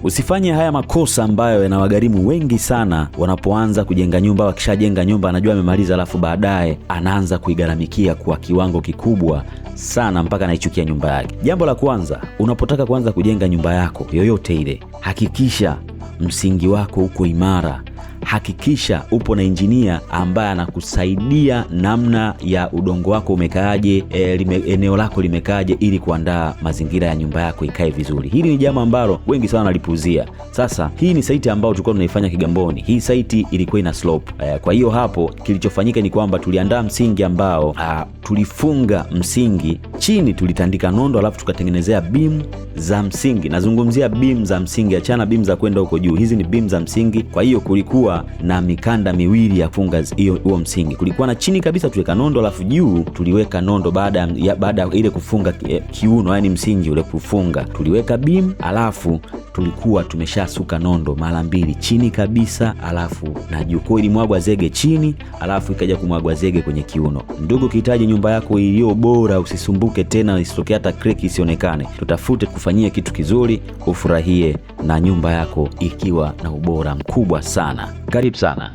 Usifanye haya makosa ambayo yanawagharimu wengi sana wanapoanza kujenga nyumba. Wakishajenga nyumba anajua amemaliza, alafu baadaye anaanza kuigharamikia kwa kiwango kikubwa sana mpaka anaichukia nyumba yake. Jambo la kwanza, unapotaka kuanza kujenga nyumba yako yoyote ile, hakikisha msingi wako uko imara. Hakikisha upo na injinia ambaye anakusaidia namna ya udongo wako umekaaje, eneo lako limekaaje, ili kuandaa mazingira ya nyumba yako ikae vizuri. Hili ni jambo ambalo wengi sana wanalipuuzia. Sasa hii ni site ambayo tulikuwa tunaifanya Kigamboni. Hii site ilikuwa ina slope. Kwa hiyo hapo kilichofanyika ni kwamba tuliandaa msingi ambao tulifunga msingi chini, tulitandika nondo, alafu tukatengenezea beam za msingi. Nazungumzia beam za msingi, achana beam za kwenda huko juu. Hizi ni beam za msingi. Kwa hiyo kulikuwa na mikanda miwili ya kufunga huo msingi. Kulikuwa na chini kabisa tuweka nondo, alafu juu tuliweka nondo baada ile kufunga kiuno, yani msingi ule kufunga, tuliweka beam, alafu tulikuwa tumeshasuka nondo mara mbili, chini kabisa alafu na juu. Kwa ilimwagwa zege chini, alafu ikaja kumwagwa zege kwenye kiuno. Ndugu, kihitaji nyumba yako iliyo bora, usisumbuke tena, isitokee hata crack isionekane. Tutafute kufanyia kitu kizuri, ufurahie na nyumba yako ikiwa na ubora mkubwa sana. Karibu sana.